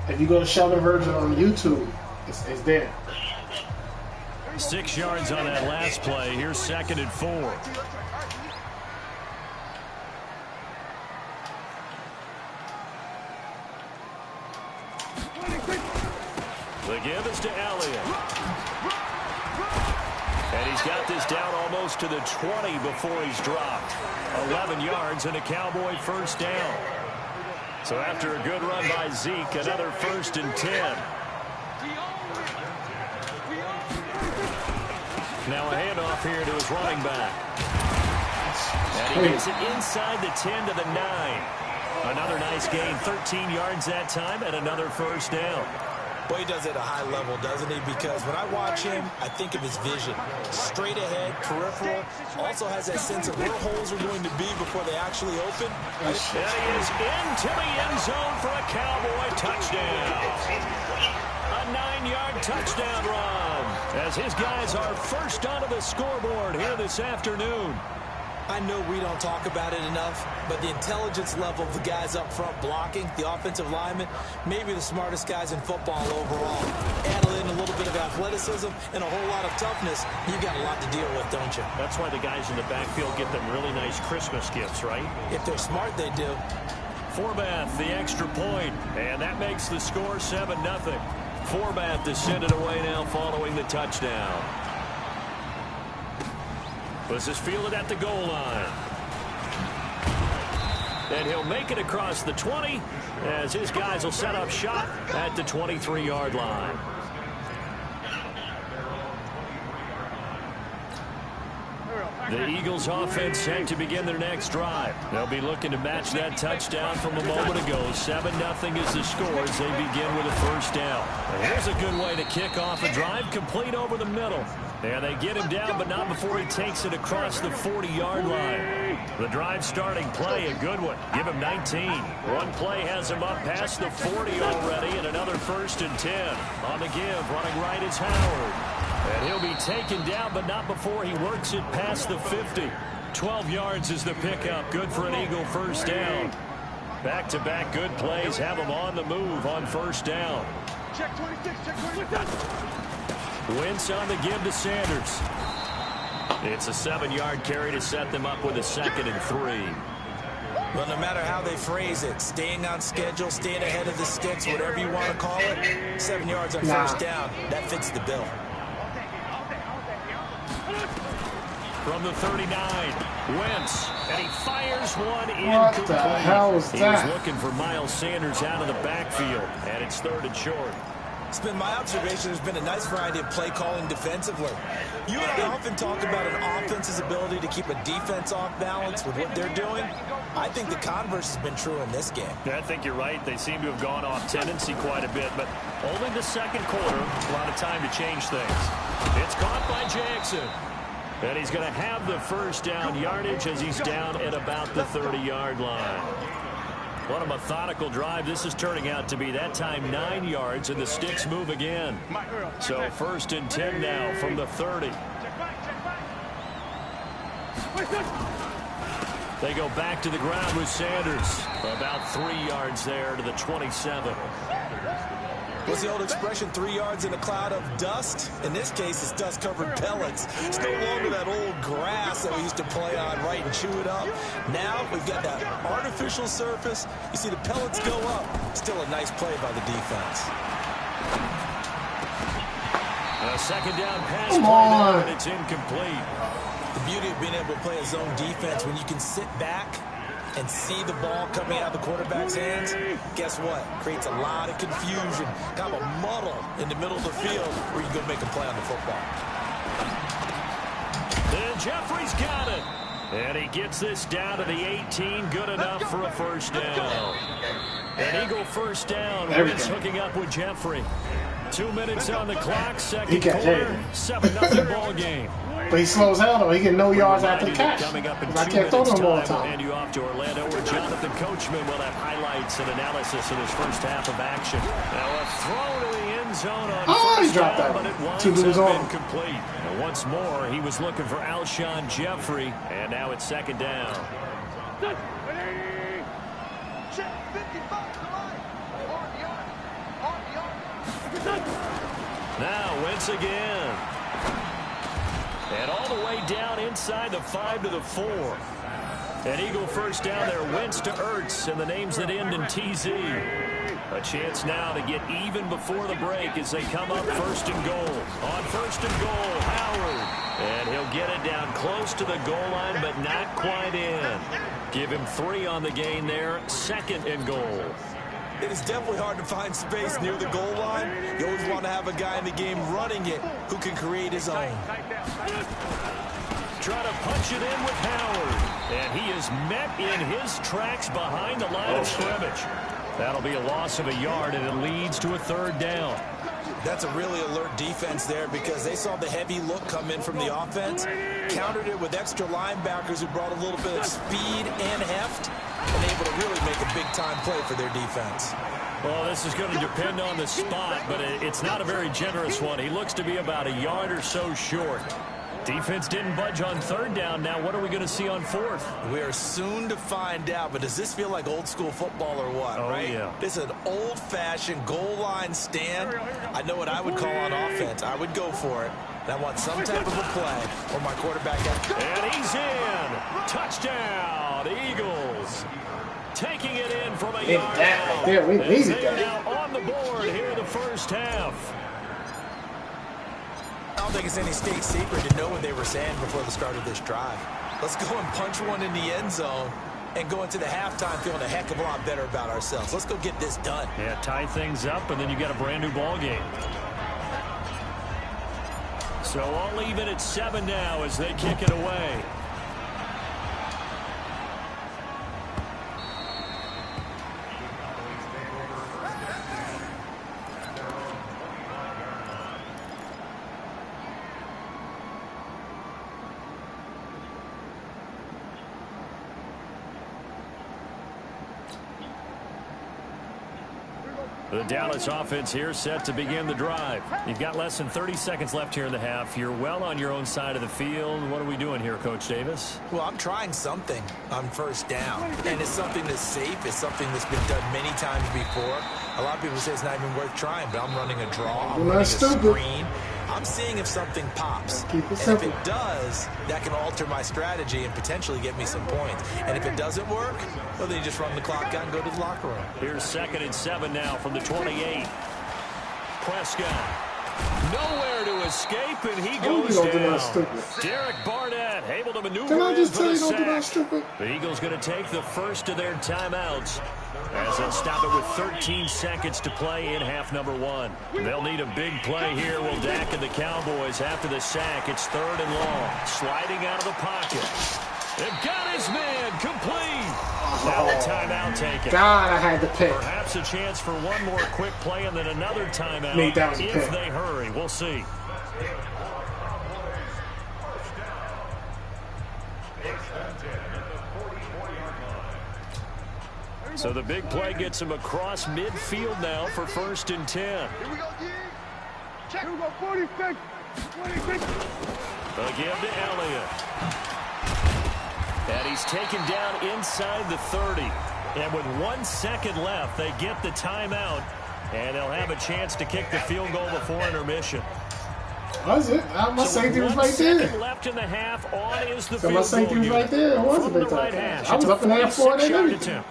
If you go to Sheldon version on YouTube, it's there. 6 yards on that last play. Here's 2nd and 4. The give is to Elliott. And he's got this down almost to the 20 before he's dropped. 11 yards and a Cowboy first down. So after a good run by Zeke, another 1st and 10. Now a handoff here to his running back. And he gets it inside the 10 to the 9. Another nice gain, 13 yards that time, and another first down. Well, he does it at a high level, doesn't he? Because when I watch him, I think of his vision. Straight ahead, peripheral, also has that sense of where holes are going to be before they actually open. And he is into the end zone for a Cowboy touchdown. A 9-yard touchdown run as his guys are first onto the scoreboard here this afternoon. I know we don't talk about it enough, but the intelligence level of the guys up front blocking, the offensive linemen, maybe the smartest guys in football overall. Add in a little bit of athleticism and a whole lot of toughness, you've got a lot to deal with, don't you? That's why the guys in the backfield get them really nice Christmas gifts, right? If they're smart, they do. Forbath, the extra point, and that makes the score 7-0. Forbath to send it away now following the touchdown. This is fielded at the goal line. And he'll make it across the 20 as his guys will set up shop at the 23-yard line. The Eagles offense set to begin their next drive. They'll be looking to match that touchdown from a moment ago. 7-0 is the score as they begin with a first down. And here's a good way to kick off a drive, complete over the middle. And they get him down, but not before he takes it across the 40-yard line. The drive starting play, a good one. Give him 19. One play has him up past the 40 already, and another 1st and 10. On the give, running right is Howard. And he'll be taken down, but not before he works it past the 50. 12 yards is the pickup. Good for an Eagle first down. Back-to-back good plays have him on the move on first down. Check 26, check 26. Wentz on the give to Sanders. It's a 7-yard carry to set them up with a 2nd and 3. Well, no matter how they phrase it, staying on schedule, staying ahead of the sticks, whatever you want to call it, 7 yards on first down, that fits the bill. From the 39, Wentz, and he fires one incomplete. What the hell was that? He was looking for Miles Sanders out of the backfield, and it's 3rd and short. It's been my observation there's been a nice variety of play calling defensively. You and I often talk about an offense's ability to keep a defense off balance with what they're doing. I think the converse has been true in this game. I think you're right. They seem to have gone off tendency quite a bit, but only the 2nd quarter, a lot of time to change things. It's caught by Jackson. And he's going to have the first down yardage as he's down at about the 30-yard line. What a methodical drive this is turning out to be. That time 9 yards, and the sticks move again. So 1st and 10 now from the 30. They go back to the ground with Sanders. About 3 yards there to the 27. What's the old expression, 3 yards in a cloud of dust? In this case, it's dust-covered pellets. It's no longer that old grass that we used to play on, right, and chew it up. Now we've got that artificial surface. You see the pellets go up. Still a nice play by the defense. A 2nd down pass play there, and it's incomplete. The beauty of being able to play a zone defense, when you can sit back and see the ball coming out of the quarterback's hands, guess what? Creates a lot of confusion, kind of a muddle in the middle of the field where you can go make a play on the football. And Jeffrey's got it. And he gets this down to the 18. Good enough for a first down. An Eagle first down. Wentz hooking up with Jeffrey. 2 minutes on the clock, 2nd quarter, 7-0 ball game. But he slows down, though. He get no yards after the catch. Coming up in I can't throw him all the time. Hand you off to Orlando, where Jonathan Coachman will have highlights and analysis in his first half of action. Now a throw to the end zone on first down, but it winds up incomplete. And once more, he was looking for Alshon Jeffrey, and now it's 2nd down. Check 55 to the line. Now Wentz again. And all the way down inside the 5 to the 4. An Eagle first down there. Wentz to Ertz, and the names that end in TZ. A chance now to get even before the break as they come up first and goal. On first and goal, Howard. And he'll get it down close to the goal line, but not quite in. Give him 3 on the gain there. Second and goal. It is definitely hard to find space near the goal line. You always want to have a guy in the game running it who can create his own. Try to punch it in with Howard. And he is met in his tracks behind the line of scrimmage. That'll be a loss of a yard, and it leads to a 3rd down. That's a really alert defense there because they saw the heavy look come in from the offense, countered it with extra linebackers who brought a little bit of speed and heft, and able to really make a big-time play for their defense. Well, this is going to depend on the spot, but it's not a very generous one. He looks to be about a yard or so short. Defense didn't budge on 3rd down. Now what are we going to see on 4th? We are soon to find out, but does this feel like old school football or what, right? Yeah. This is an old-fashioned goal line stand. I know what I would call on offense. I would go for it. And I want some type of a play where my quarterback has... And he's in. Touchdown, Eagles. Taking it in from a yard out. Yeah, we needed that. Now on the board here in the first half. I don't think it's any state secret to know what they were saying before the start of this drive. Let's go and punch one in the end zone and go into the halftime feeling a heck of a lot better about ourselves. Let's go get this done. Yeah, tie things up, and then you got a brand new ball game. So all even at 7 now as they kick it away. The Dallas offense here set to begin the drive. You've got less than 30 seconds left here in the half. You're well on your own side of the field. What are we doing here, Coach Davis? Well, I'm trying something on 1st down, and it's something that's safe. It's something that's been done many times before. A lot of people say it's not even worth trying, but I'm running a draw. I'm running a screen. I'm seeing if something pops. And if it does, that can alter my strategy and potentially get me some points. And if it doesn't work, well, then you just run the clock out and go to the locker room. Here's 2nd and 7 now from the 28. Prescott. Nowhere to escape, and he goes down. Derek Barnett able to maneuver in for the sack. The Eagles going to take the first of their timeouts as they'll stop it with 13 seconds to play in half number 1. They'll need a big play here. Will Dak and the Cowboys after the sack. It's 3rd and long. Sliding out of the pocket. They've got his man complete. Now the timeout taken. God, I had to pick. Perhaps a chance for one more quick play and then another timeout if they hurry. We'll see. So the big play gets him across midfield now for 1st and 10. Here we go, D. Check. Here we go, 46. 46. A give to Elliott. And he's taken down inside the 30. And with 1 second left, they get the timeout. And they'll have a chance to kick the field goal before intermission. Was it? My safety was right there. Left in the half. On is the so field my safety goal was right there. It was a big right time. I was up in half for it and everything.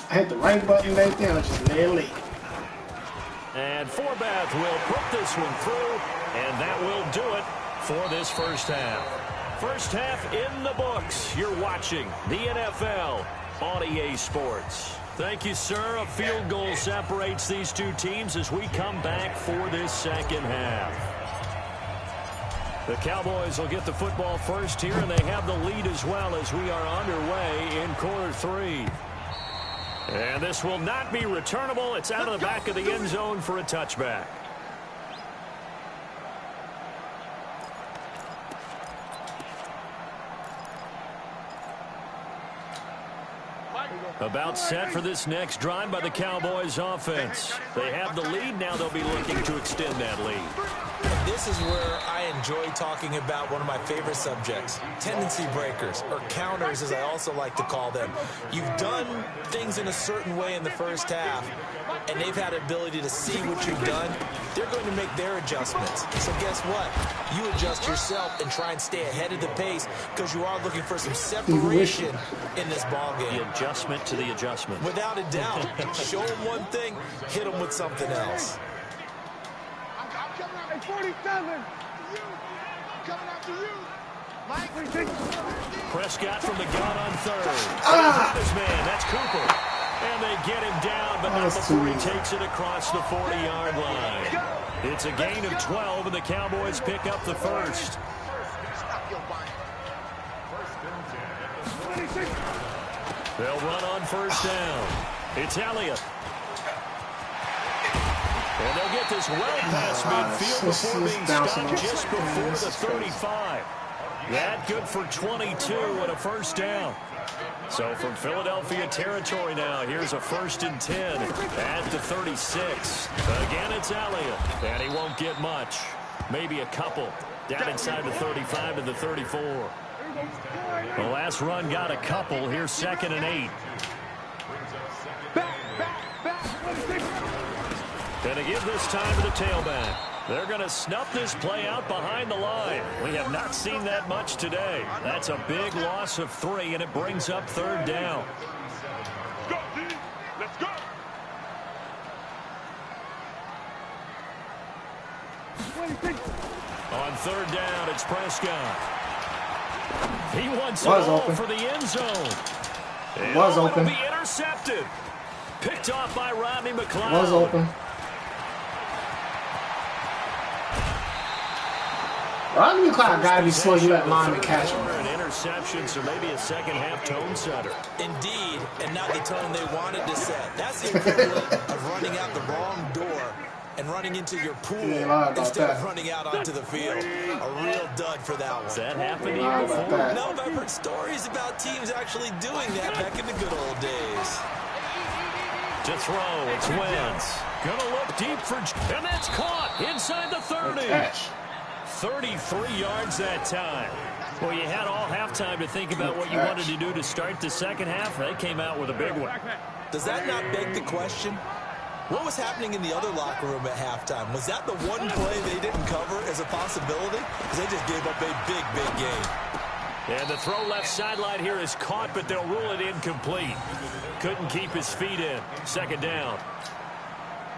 I hit the right button right there. I just lay late. And Forbath will put this one through. And that will do it for this first half. First half in the books. You're watching the NFL on EA Sports. Thank you, sir. A field goal separates these two teams as we come back for this second half. The Cowboys will get the football first here, and they have the lead as well as we are underway in quarter 3. And this will not be returnable. It's out of the back of the end zone for a touchback. About set for this next drive by the Cowboys offense. They have the lead. Now they'll be looking to extend that lead. this is where I enjoy talking about one of my favorite subjects, tendency breakers, or counters as I also like to call them. You've done things in a certain way in the first half, and they've had the ability to see what you've done. They're going to make their adjustments. So guess what? You adjust yourself and try and stay ahead of the pace because you are looking for some separation in this ball game. The adjustment to the adjustment. Without a doubt. Show them one thing, hit them with something else. Hey, 47. Coming after you. Mike. Prescott from the gun on third. His man, that's Cooper. And they get him down, but not before he takes it across the 40-yard line. It's a gain of 12, and the Cowboys pick up the first. They'll run on first down. It's Elliott. And they'll get this well past midfield before being stopped just before the 35. That good for 22 and a first down. So from Philadelphia territory now, here's a 1st and 10 at the 36. Again, it's Elliott, and he won't get much. Maybe a couple down inside the 35 to the 34. The last run got a couple. Here's 2nd and 8. Gonna give this time to the tailback. They're going to snuff this play out behind the line. We have not seen that much today. That's a big loss of 3, and it brings up 3rd down. Let's go, D. Let's go. On 3rd down, it's Prescott. He wants it all for the end zone. It was open. It'll be intercepted. Picked off by Rodney McLeod. It was open. Rodney McLeod got to be slow. You let lineman catch him. An interception, so maybe a second-half tone setter. Indeed, and not the tone they wanted to set. That's the equivalent of running out the wrong door and running into your pool instead of running out onto the field. A real dud for that one. Has that happened to you before? No, but I've heard stories about teams actually doing that back in the good old days. To throw, it's Wentz. Gonna look deep for, and that's caught inside the 30. 33 yards that time. Well, you had all halftime to think about what you wanted to do to start the second half. They came out with a big one. Does that not beg the question? What was happening in the other locker room at halftime? Was that the one play they didn't cover as a possibility? Because they just gave up a big, big game. And the throw left sideline here is caught, but they'll rule it incomplete. Couldn't keep his feet in. 2nd down.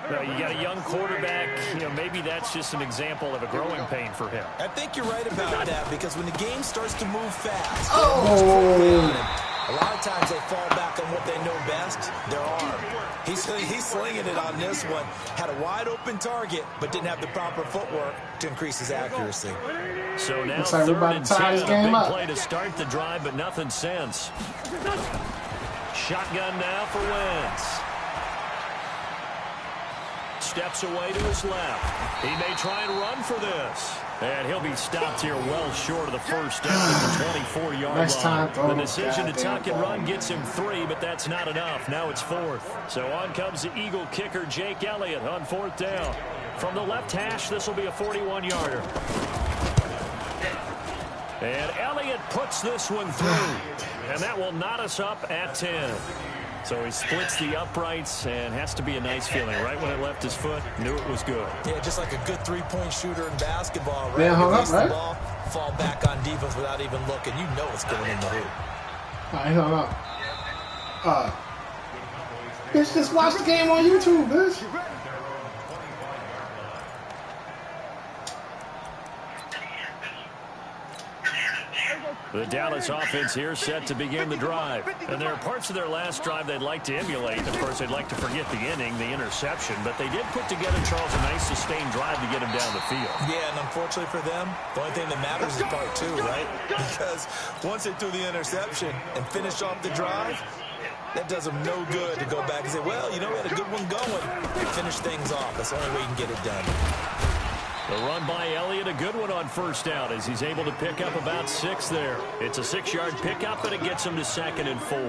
Well, you got a young quarterback. You know, maybe that's just an example of a growing pain for him. I think you're right about that, because when the game starts to move fast, a lot of times they fall back on what they know best, their arm. He's slinging it on this one. Had a wide-open target, but didn't have the proper footwork to increase his accuracy. So now looks like 3rd and 10, a big up. play to start the drive, but nothing since. Shotgun now for Wentz. Steps away to his left. He may try and run for this. And he'll be stopped here well short of the first down at the 24-yard line. The decision to tuck and run gets him 3, but that's not enough. Now it's 4th. So on comes the Eagle kicker, Jake Elliott, on 4th down. From the left hash, this will be a 41-yarder. And Elliott puts this one through. And that will knot us up at 10. So he splits the uprights, and has to be a nice feeling. Right when it left his foot, knew it was good. Yeah, just like a good three-point shooter in basketball, right? Yeah, hung up, right? The ball, fall back on defense without even looking. You know it's going in the hoop. I hung up. Bitch, just watch the game on YouTube, bitch. The Dallas offense here set to begin the drive. And there are parts of their last drive they'd like to emulate. Of course, they'd like to forget the inning, the interception. But they did put together, Charles, a nice sustained drive to get him down the field. Yeah, and unfortunately for them, the only thing that matters is part 2, right? Because once they threw the interception and finished off the drive, that does them no good to go back and say, well, you know, we had a good one going. Finish things off. That's the only way you can get it done. The run by Elliott, a good one on first down as he's able to pick up about 6 there. It's a 6-yard pickup, but it gets him to 2nd and 4.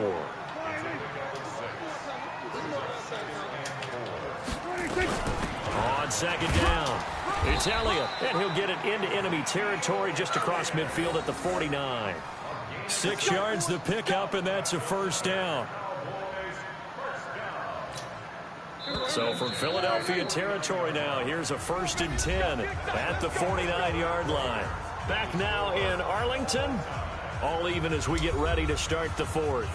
On 2nd down. It's Elliott, and he'll get it into enemy territory just across midfield at the 49. 6 yards the pickup, and that's a first down. So from Philadelphia territory now, here's a 1st and 10 at the 49-yard line. Back now in Arlington, all even as we get ready to start the 4th.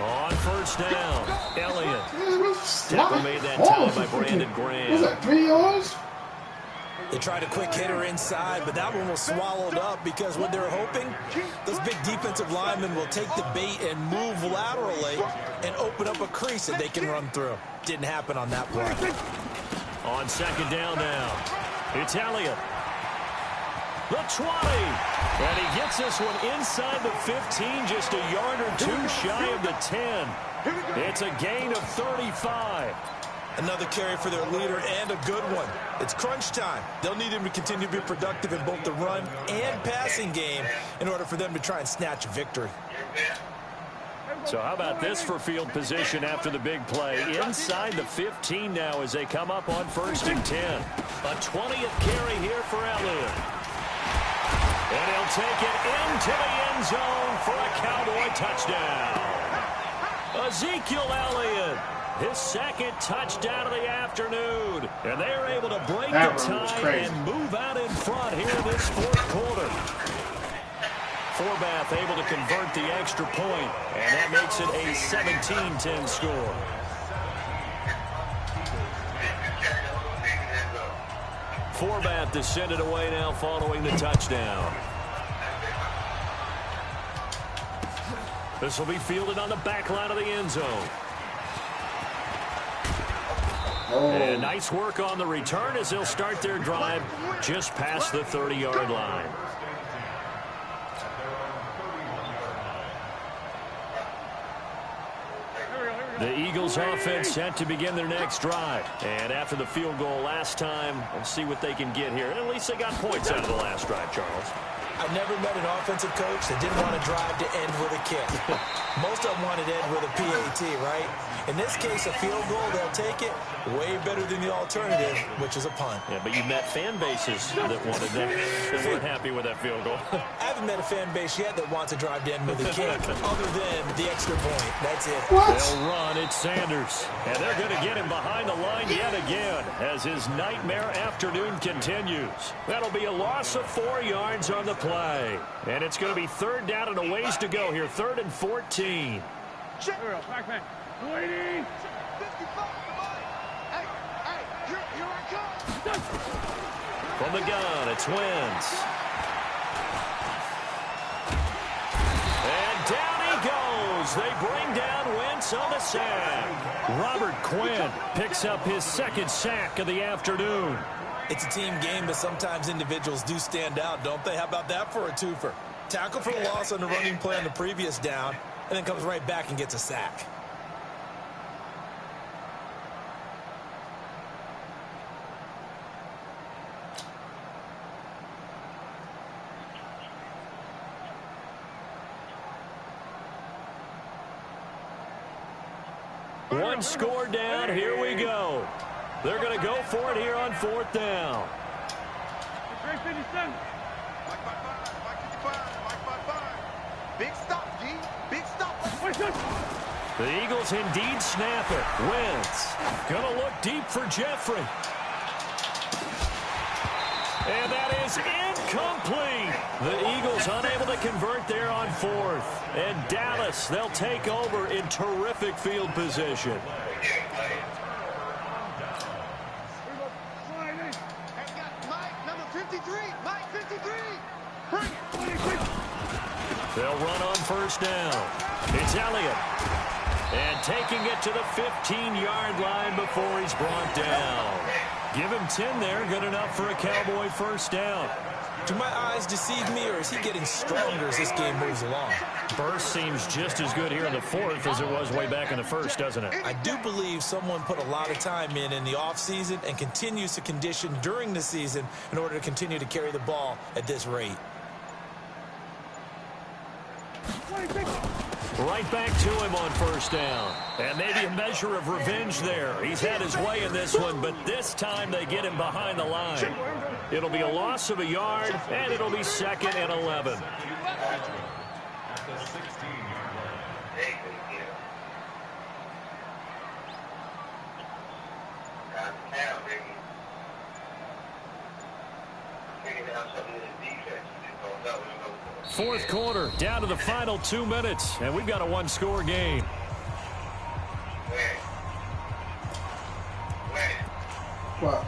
On first down, Elliott. Tackle made that time by Brandon Graham. Was that 3 yards? They tried a quick hitter inside, but that one was swallowed up because what they're hoping, those big defensive linemen will take the bait and move laterally and open up a crease that they can run through. Didn't happen on that play. On 2nd down now, it's Elliott. The 20. And he gets this one inside the 15, just a yard or 2 shy of the 10. It's a gain of 35. Another carry for their leader and a good one. It's crunch time. They'll need him to continue to be productive in both the run and passing game in order for them to try and snatch a victory. So how about this for field position after the big play? Inside the 15 now as they come up on 1st and 10. A 20th carry here for Elliott. And he'll take it into the end zone for a Cowboy touchdown. Ezekiel Elliott, his 2nd touchdown of the afternoon. And they are able to break the tie and move out in front here in this 4th quarter. Forbath able to convert the extra point, and that makes it a 17-10 score. Forbath descended away now following the touchdown. This will be fielded on the back line of the end zone. And nice work on the return as they'll start their drive just past the 30-yard line. The Eagles offense set to begin their next drive. And after the field goal last time, we'll see what they can get here. And at least they got points out of the last drive, Charles. I've never met an offensive coach that didn't want to drive to end with a kick. Most of them wanted to end with a PAT, right? In this case, a field goal, they'll take it. Way better than the alternative, which is a punt. Yeah, but you met fan bases that wanted that. They weren't happy with that field goal. I haven't met a fan base yet that wants to drive to end with a kick, other than the extra point. That's it. What? They'll run. It's Sanders. And they're going to get him behind the line yet again as his nightmare afternoon continues. That'll be a loss of 4 yards on the play. And it's going to be 3rd down and a ways to go here. 3rd and 14. Waiting. From the gun, it's Wentz. And down he goes. They bring down Wentz on the sack. Robert Quinn picks up his 2nd sack of the afternoon. It's a team game, but sometimes individuals do stand out, don't they? How about that for a twofer? Tackle for the loss on the running play on the previous down, and then comes right back and gets a sack. One score down. Here we go. They're going to go for it here on 4th down. Big stop, G. Big stop. The Eagles indeed snap it. Wentz going to look deep for Jeffrey. And that is incomplete. The Eagles unable to convert there on 4th. And Dallas, they'll take over in terrific field position. They'll run on 1st down. It's Elliott. And taking it to the 15-yard line before he's brought down. Give him 10 there. Good enough for a Cowboy 1st down. Do my eyes deceive me, or is he getting stronger as this game moves along? Burst seems just as good here in the 4th as it was way back in the 1st, doesn't it? I do believe someone put a lot of time in the offseason and continues to condition during the season in order to continue to carry the ball at this rate. Right back to him on first down. And maybe a measure of revenge there. He's had his way in this one, but this time they get him behind the line. It'll be a loss of a yard, and it'll be 2nd and 11. Fourth quarter, down to the final 2 minutes, and we've got a one-score game. What?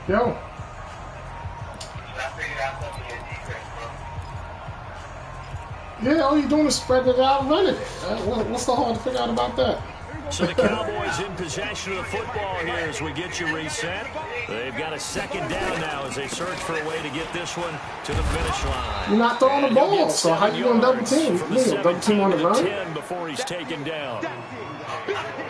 Yo. Yeah, all you're doing is spread it out and running it. What's the hard to figure out about that? So the Cowboys in possession of the football here as we get you reset. They've got a 2nd down now as they search for a way to get this one to the finish line. You're not throwing the ball, so how you going to double team? Double team on the run? 10 before he's taken down.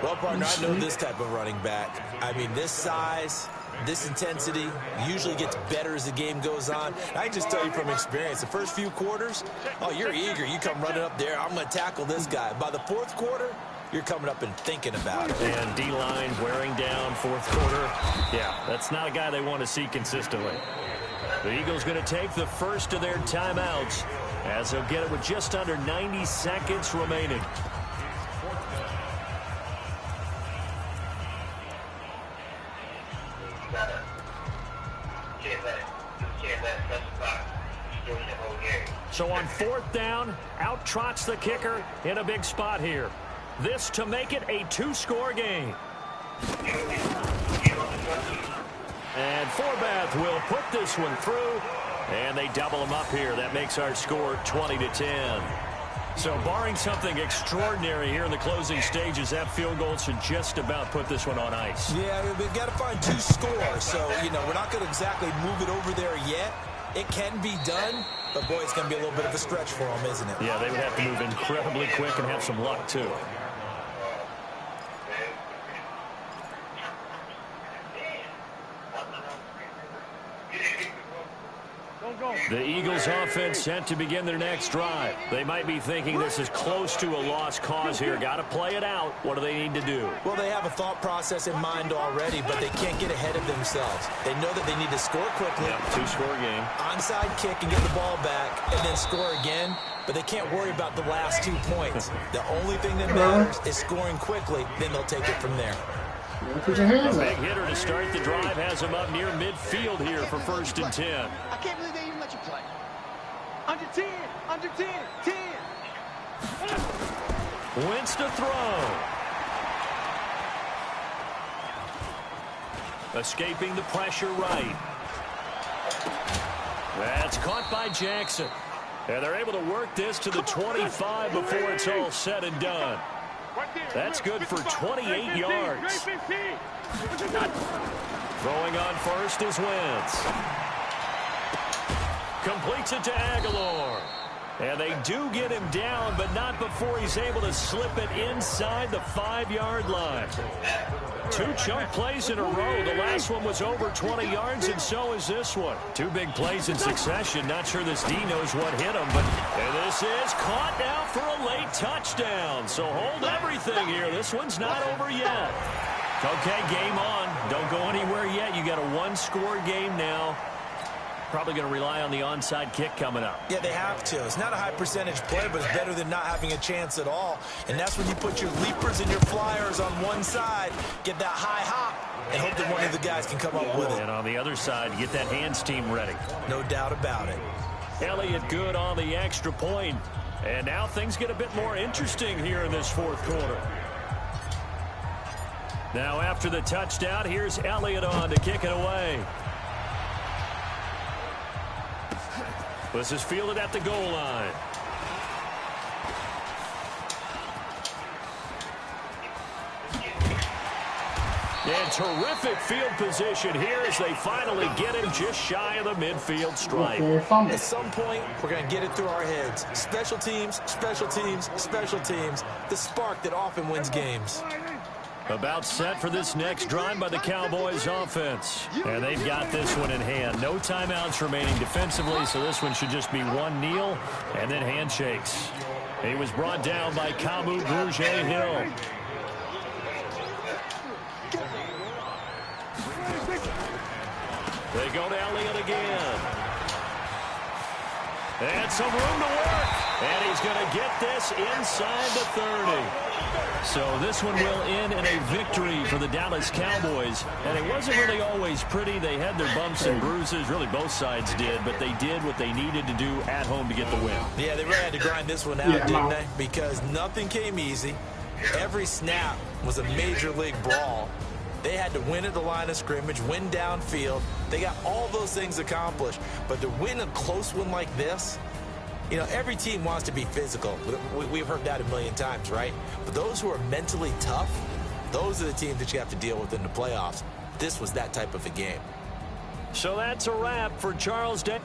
Well, partner, I know this type of running back. I mean, this size, this intensity usually gets better as the game goes on. I can just tell you from experience, the first few quarters, oh, you're eager. You come running up there, I'm going to tackle this guy. By the fourth quarter, you're coming up and thinking about it. And D-line wearing down fourth quarter. Yeah, that's not a guy they want to see consistently. The Eagles going to take the first of their timeouts as they'll get it with just under 90 seconds remaining. So on 4th down, out trots the kicker in a big spot here. This to make it a 2-score game. And Forbath will put this one through, and they double him up here. That makes our score 20-10. So barring something extraordinary here in the closing stages, that field goal should just about put this one on ice. Yeah, we've got to find 2 scores. So, we're not going to exactly move it over there yet. It can be done, but, boy, it's going to be a little bit of a stretch for them, isn't it? Yeah, they would have to move incredibly quick and have some luck, too. The Eagles offense set to begin their next drive. They might be thinking this is close to a lost cause here. Got to play it out. What do they need to do? Well, they have a thought process in mind already, but they can't get ahead of themselves. They know that they need to score quickly. Yep, 2-score game. Onside kick and get the ball back and then score again, but they can't worry about the last 2 points. The only thing that matters is scoring quickly, then they'll take it from there. Put your hands up. Big hitter to start the drive has him up near midfield here for 1st and 10. I can't believe they even let you play. Under 10, under 10, 10. Wentz to throw. Escaping the pressure right. That's caught by Jackson. And they're able to work this to the 25 before it's all said and done. That's good for 28 yards. Throwing on first is Wentz. Completes it to Aguilar. And they do get him down, but not before he's able to slip it inside the 5-yard line. 2 chunk plays in a row. The last one was over 20 yards, and so is this one. 2 big plays in succession. Not sure this D knows what hit him, but this is caught now for a late touchdown. So hold everything here. This one's not over yet. Okay, game on. Don't go anywhere yet. You got a 1-score game now. Probably going to rely on the onside kick coming up. Yeah, they have to. It's not a high percentage play, but it's better than not having a chance at all. And that's when you put your leapers and your flyers on one side, get that high hop, and hope that one of the guys can come up with it. And on the other side, get that hands team ready. No doubt about it. Elliott good on the extra point. And now things get a bit more interesting here in this 4th quarter. Now after the touchdown, here's Elliott on to kick it away. This is fielded at the goal line. And terrific field position here as they finally get him just shy of the midfield stripe. At some point, we're going to get it through our heads. Special teams, special teams, special teams. The spark that often wins games. About set for this next drive by the Cowboys offense. And they've got this one in hand. No timeouts remaining defensively, so this one should just be one kneel and then handshakes. He was brought down by Kamu Grugier-Hill. They go to Elliott again. And some room to work. And he's going to get this inside the 30. So this one will end in a victory for the Dallas Cowboys. And it wasn't really always pretty. They had their bumps and bruises. Really, both sides did. But they did what they needed to do at home to get the win. Yeah, they really had to grind this one out, didn't they? Because nothing came easy. Every snap was a major league brawl. They had to win at the line of scrimmage, win downfield. They got all those things accomplished. But to win a close one like this, you know, every team wants to be physical. We've heard that a million times, right? But those who are mentally tough, those are the teams that you have to deal with in the playoffs. This was that type of a game. So that's a wrap for Charles Day.